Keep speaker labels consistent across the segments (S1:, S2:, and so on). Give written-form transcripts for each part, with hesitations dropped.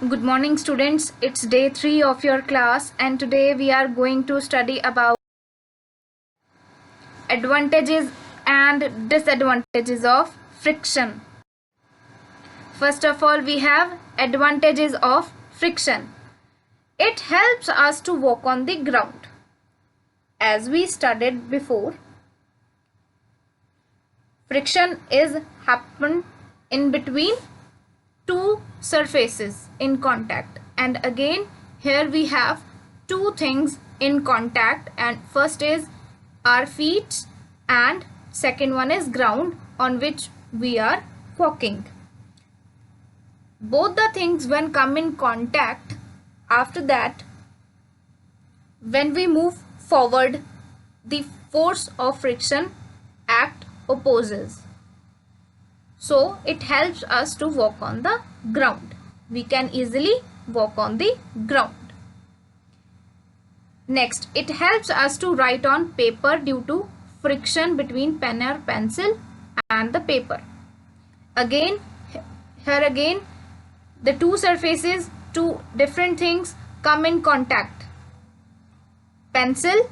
S1: Good morning students, it's day 3 of your class and today we are going to study about advantages and disadvantages of friction. First of all, we have advantages of friction. It helps us to walk on the ground. As we studied before, friction is happen in between two surfaces in contact, and again here we have two things in contact, and first is our feet and second one is ground on which we are walking. Both the things when come in contact, after that when we move forward, the force of friction act opposes. So it helps us to walk on the ground. We can easily walk on the ground. Next, it helps us to write on paper due to friction between pen or pencil and the paper. Again, here again, the two surfaces, two different things come in contact. Pencil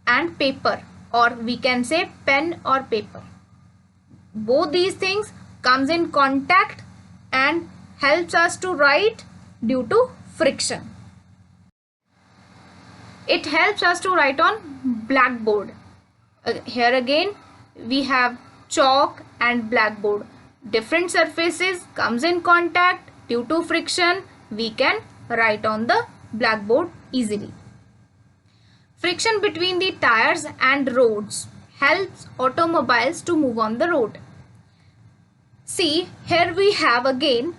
S1: and paper, or we can say pen or paper. Both these things comes in contact and helps us to write due to friction. It helps us to write on blackboard. Here again we have chalk and blackboard. Different surfaces comes in contact, due to friction we can write on the blackboard easily. Friction between the tires and roads helps automobiles to move on the road. See, here we have again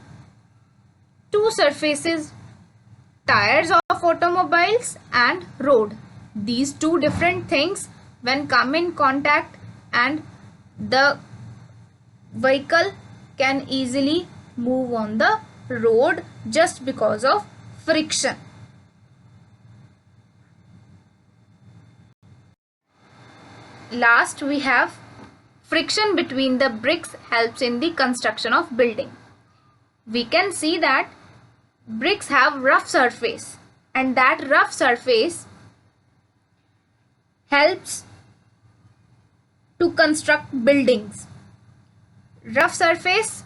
S1: two surfaces, tires of automobiles and road. These two different things when come in contact, and the vehicle can easily move on the road just because of friction. Last, we have friction between the bricks helps in the construction of building. We can see that bricks have rough surface, and that rough surface helps to construct buildings. Rough surface,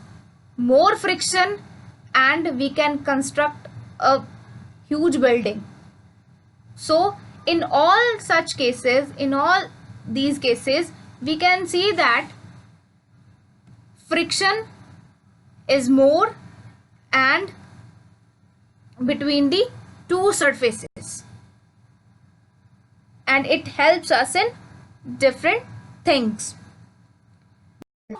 S1: more friction, and we can construct a huge building. So in all such cases, in all these cases, we can see that friction is more and between the two surfaces, and it helps us in different things.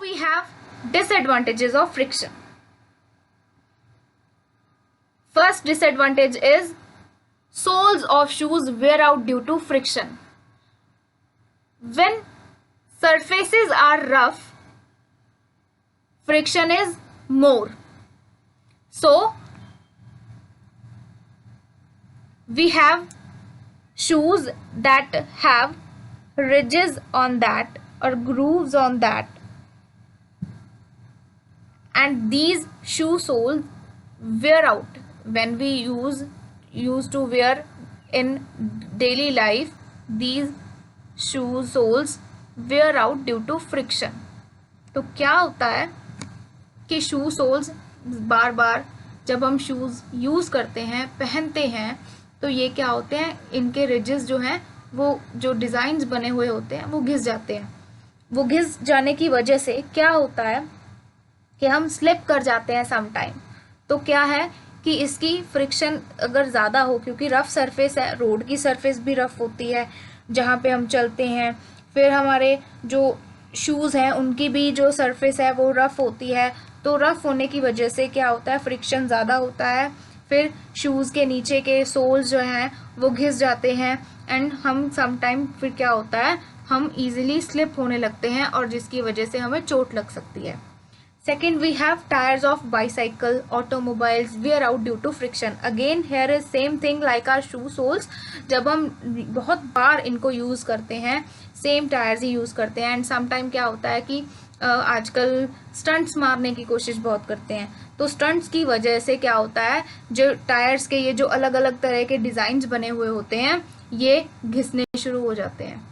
S1: We have disadvantages of friction. First disadvantage is soles of shoes wear out due to friction. When surfaces are rough, friction is more. So we have shoes that have ridges on that or grooves on that, and these shoe soles wear out when we used to wear in daily life. These shoe soles wear out due to friction. तो क्या होता है कि शू souls बार बार जब हम shoes use करते हैं, पहनते हैं, तो ये क्या होते हैं, इनके रिजेस जो हैं, वो जो डिज़ाइंस बने हुए होते हैं वो घिस जाते हैं. वो घिस जाने की वजह से क्या होता है कि हम स्लिप कर जाते हैं सम टाइम. तो क्या है कि इसकी फ्रिक्शन अगर ज़्यादा हो, क्योंकि रफ़ सरफेस है, रोड की सरफेस भी रफ़ होती है जहाँ पे हम चलते हैं, फिर हमारे जो शूज़ हैं उनकी भी जो सरफेस है वो रफ़ होती है. तो रफ़ होने की वजह से क्या होता है, फ्रिक्शन ज़्यादा होता है, फिर शूज़ के नीचे के सोल्स जो हैं वो घिस जाते हैं, एंड हम सम टाइम फिर क्या होता है, हम ईजिली स्लिप होने लगते हैं और जिसकी वजह से हमें चोट लग सकती है. Second, we have tires of bicycle, automobiles wear out due to friction. Again, here is same thing like our shoe soles. जब हम बहुत बार इनको यूज़ करते हैं, सेम टायर्स ही यूज़ करते हैं, एंड समटाइम क्या होता है कि आजकल स्टंट्स मारने की कोशिश बहुत करते हैं, तो स्टंट्स की वजह से क्या होता है, जो टायर्स के ये जो अलग अलग तरह के डिज़ाइंस बने हुए होते हैं ये घिसने शुरू हो जाते हैं।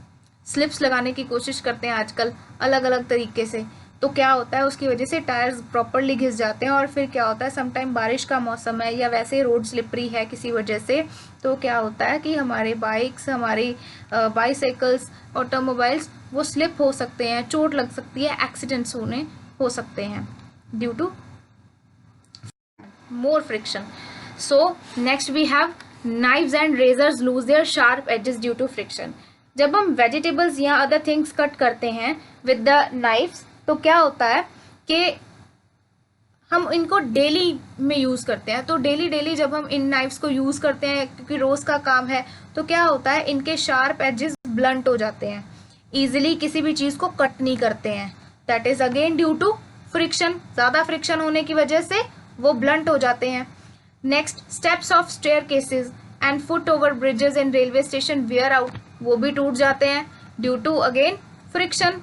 S1: स्लिप्स लगाने की कोशिश करते हैं आजकल अलग अलग तरीके से, तो क्या होता है उसकी वजह से टायर्स प्रॉपरली घिस जाते हैं। और फिर क्या होता है, समटाइम बारिश का मौसम है या वैसे रोड स्लिपरी है किसी वजह से, तो क्या होता है कि हमारे बाइक्स, हमारी बाईसाइकिल्स, ऑटोमोबाइल्स वो स्लिप हो सकते हैं, चोट लग सकती है, एक्सीडेंट्स होने हो सकते हैं due to more friction. So next we have knives and razors lose their sharp edges due to friction. जब हम vegetables या other things cut करते हैं with the knives तो क्या होता है कि हम इनको डेली में यूज़ करते हैं, तो डेली जब हम इन नाइफ्स को यूज़ करते हैं क्योंकि रोज़ का काम है, तो क्या होता है इनके शार्प एजेस ब्लंट हो जाते हैं, ईजिली किसी भी चीज़ को कट नहीं करते हैं। That is again due to friction, ज़्यादा फ्रिक्शन होने की वजह से वो ब्लंट हो जाते हैं। Next, steps of staircases and foot over bridges in railway station wear out, वो भी टूट जाते हैं due to again friction.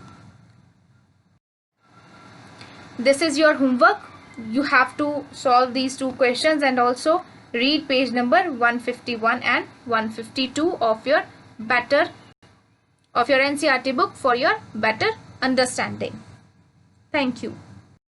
S1: This is your homework. You have to solve these two questions and also read page number 151 and 152 of your NCERT book for your better understanding. Thank you.